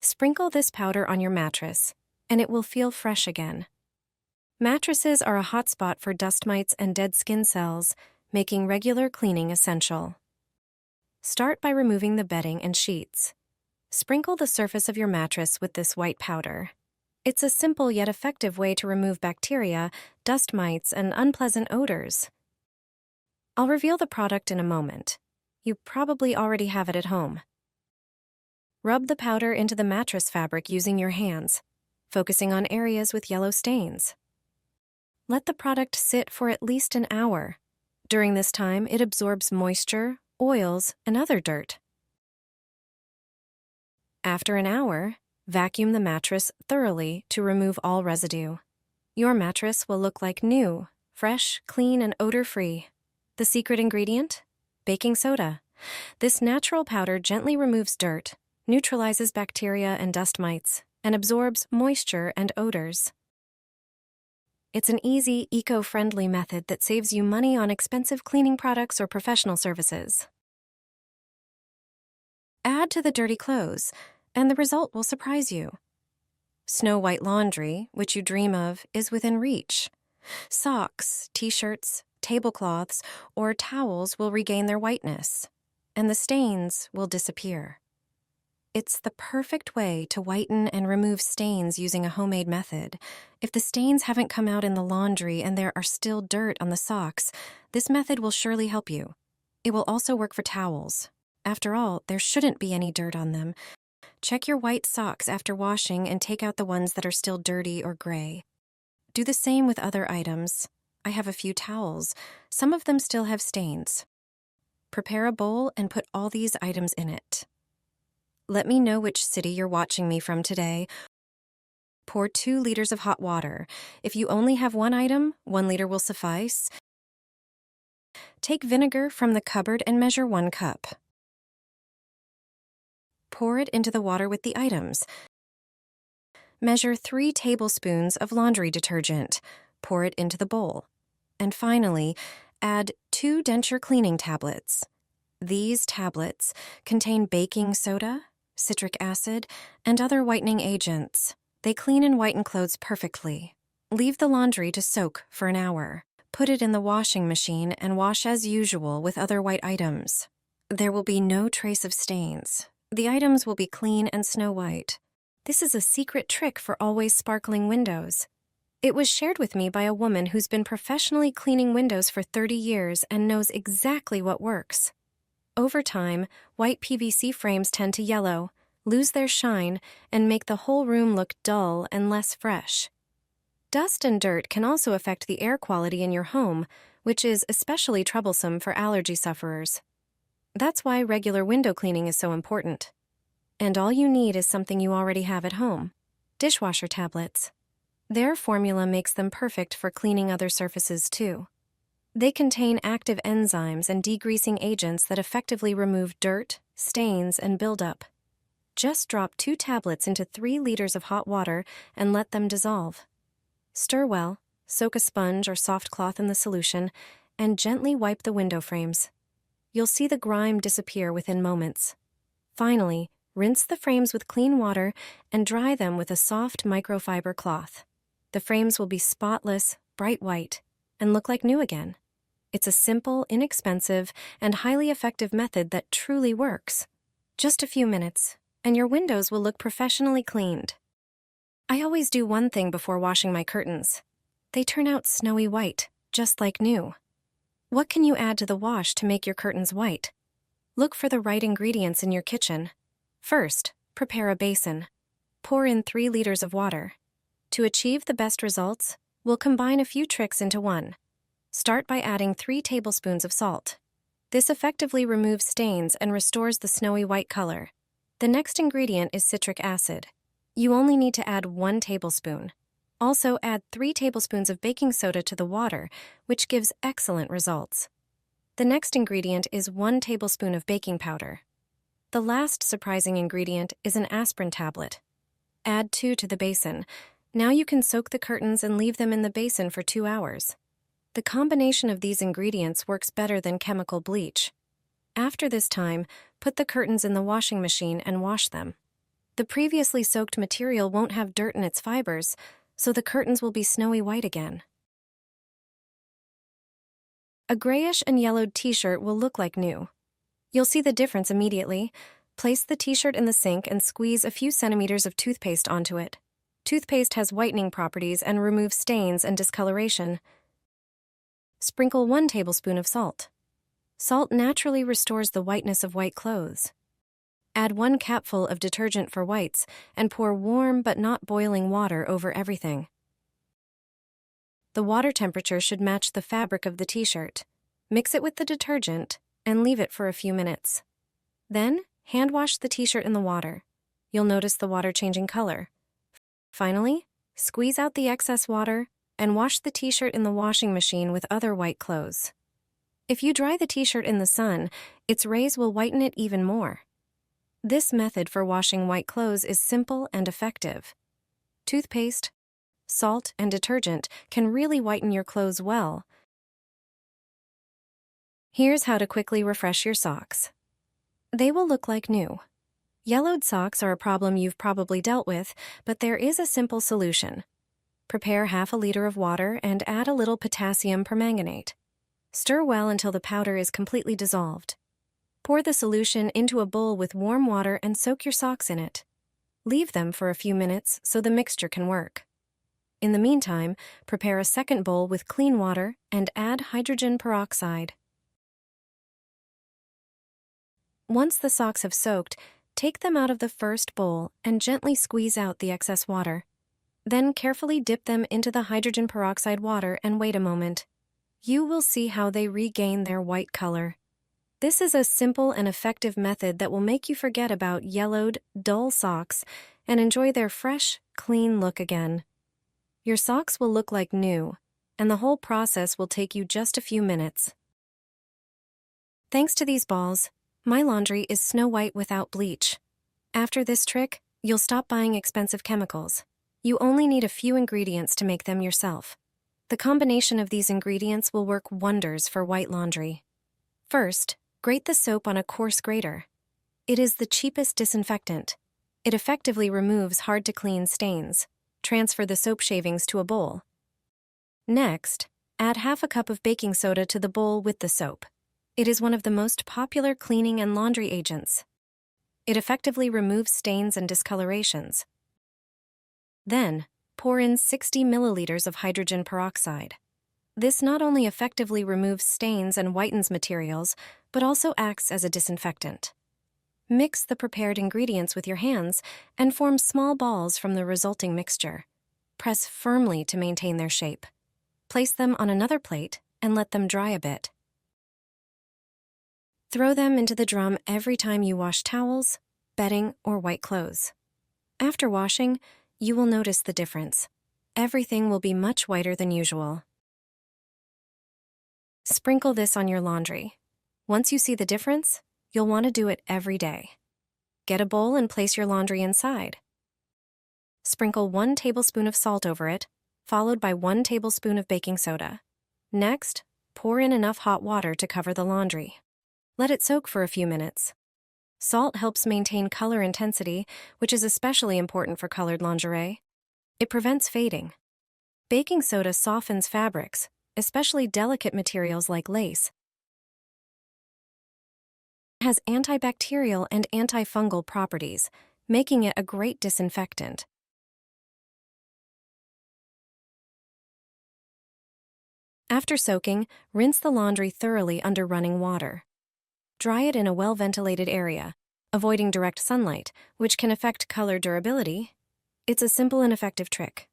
Sprinkle this powder on your mattress, and it will feel fresh again. Mattresses are a hotspot for dust mites and dead skin cells, making regular cleaning essential. Start by removing the bedding and sheets. Sprinkle the surface of your mattress with this white powder. It's a simple yet effective way to remove bacteria, dust mites, and unpleasant odors. I'll reveal the product in a moment. You probably already have it at home. Rub the powder into the mattress fabric using your hands, focusing on areas with yellow stains. Let the product sit for at least an hour. During this time, it absorbs moisture, oils, and other dirt. After an hour, vacuum the mattress thoroughly to remove all residue. Your mattress will look like new, fresh, clean, and odor-free. The secret ingredient? Baking soda. This natural powder gently removes dirt, neutralizes bacteria and dust mites, and absorbs moisture and odors. It's an easy, eco-friendly method that saves you money on expensive cleaning products or professional services. Add to the dirty clothes, and the result will surprise you. Snow-white laundry, which you dream of, is within reach. Socks, t-shirts, tablecloths, or towels will regain their whiteness, and the stains will disappear. It's the perfect way to whiten and remove stains using a homemade method. If the stains haven't come out in the laundry and there are still dirt on the socks, this method will surely help you. It will also work for towels. After all, there shouldn't be any dirt on them. Check your white socks after washing and take out the ones that are still dirty or gray. Do the same with other items. I have a few towels. Some of them still have stains. Prepare a bowl and put all these items in it. Let me know which city you're watching me from today. Pour 2 liters of hot water. If you only have one item, 1 liter will suffice. Take vinegar from the cupboard and measure 1 cup. Pour it into the water with the items. Measure 3 tablespoons of laundry detergent. Pour it into the bowl. And finally, add 2 denture cleaning tablets. These tablets contain baking soda, citric acid, and other whitening agents. They clean and whiten clothes perfectly. Leave the laundry to soak for an hour. Put it in the washing machine and wash as usual with other white items. There will be no trace of stains. The items will be clean and snow white. This is a secret trick for always sparkling windows. It was shared with me by a woman who's been professionally cleaning windows for 30 years and knows exactly what works. Over time, white PVC frames tend to yellow, lose their shine, and make the whole room look dull and less fresh. Dust and dirt can also affect the air quality in your home, which is especially troublesome for allergy sufferers. That's why regular window cleaning is so important. And all you need is something you already have at home: dishwasher tablets. Their formula makes them perfect for cleaning other surfaces too. They contain active enzymes and degreasing agents that effectively remove dirt, stains, and buildup. Just drop 2 tablets into 3 liters of hot water and let them dissolve. Stir well, soak a sponge or soft cloth in the solution, and gently wipe the window frames. You'll see the grime disappear within moments. Finally, rinse the frames with clean water and dry them with a soft microfiber cloth. The frames will be spotless, bright white, and look like new again. It's a simple, inexpensive, and highly effective method that truly works. Just a few minutes, and your windows will look professionally cleaned. I always do one thing before washing my curtains. They turn out snowy white, just like new. What can you add to the wash to make your curtains white? Look for the right ingredients in your kitchen. First, prepare a basin. Pour in 3 liters of water. To achieve the best results, we'll combine a few tricks into one. Start by adding 3 tablespoons of salt. This effectively removes stains and restores the snowy white color. The next ingredient is citric acid. You only need to add 1 tablespoon. Also add 3 tablespoons of baking soda to the water, which gives excellent results. The next ingredient is 1 tablespoon of baking powder. The last surprising ingredient is an aspirin tablet. Add 2 to the basin. Now you can soak the curtains and leave them in the basin for 2 hours. The combination of these ingredients works better than chemical bleach. After this time, put the curtains in the washing machine and wash them. The previously soaked material won't have dirt in its fibers, so the curtains will be snowy white again. A grayish and yellowed t-shirt will look like new. You'll see the difference immediately. Place the t-shirt in the sink and squeeze a few centimeters of toothpaste onto it. Toothpaste has whitening properties and removes stains and discoloration. Sprinkle 1 tablespoon of salt. Salt naturally restores the whiteness of white clothes. Add 1 capful of detergent for whites and pour warm but not boiling water over everything. The water temperature should match the fabric of the t-shirt. Mix it with the detergent and leave it for a few minutes. Then, hand wash the t-shirt in the water. You'll notice the water changing color. Finally, squeeze out the excess water and wash the t-shirt in the washing machine with other white clothes. If you dry the t-shirt in the sun, its rays will whiten it even more. This method for washing white clothes is simple and effective. Toothpaste, salt, and detergent can really whiten your clothes well. Here's how to quickly refresh your socks. They will look like new. Yellowed socks are a problem you've probably dealt with, but there is a simple solution. Prepare half a liter of water and add a little potassium permanganate. Stir well until the powder is completely dissolved. Pour the solution into a bowl with warm water and soak your socks in it. Leave them for a few minutes so the mixture can work. In the meantime, prepare a second bowl with clean water and add hydrogen peroxide. Once the socks have soaked, take them out of the first bowl and gently squeeze out the excess water. Then carefully dip them into the hydrogen peroxide water and wait a moment. You will see how they regain their white color. This is a simple and effective method that will make you forget about yellowed, dull socks and enjoy their fresh, clean look again. Your socks will look like new, and the whole process will take you just a few minutes. Thanks to these balls, my laundry is snow white without bleach. After this trick, you'll stop buying expensive chemicals. You only need a few ingredients to make them yourself. The combination of these ingredients will work wonders for white laundry. First, grate the soap on a coarse grater. It is the cheapest disinfectant. It effectively removes hard-to-clean stains. Transfer the soap shavings to a bowl. Next, add half a cup of baking soda to the bowl with the soap. It is one of the most popular cleaning and laundry agents. It effectively removes stains and discolorations. Then, pour in 60 milliliters of hydrogen peroxide. This not only effectively removes stains and whitens materials, but also acts as a disinfectant. Mix the prepared ingredients with your hands and form small balls from the resulting mixture. Press firmly to maintain their shape. Place them on another plate and let them dry a bit. Throw them into the drum every time you wash towels, bedding, or white clothes. After washing, you will notice the difference. Everything will be much whiter than usual. Sprinkle this on your laundry. Once you see the difference, you'll want to do it every day. Get a bowl and place your laundry inside. Sprinkle 1 tablespoon of salt over it, followed by 1 tablespoon of baking soda. Next, pour in enough hot water to cover the laundry. Let it soak for a few minutes. Salt helps maintain color intensity, which is especially important for colored lingerie. It prevents fading. Baking soda softens fabrics, especially delicate materials like lace. It has antibacterial and antifungal properties, making it a great disinfectant. After soaking, rinse the laundry thoroughly under running water. Dry it in a well-ventilated area, avoiding direct sunlight, which can affect color durability. It's a simple and effective trick.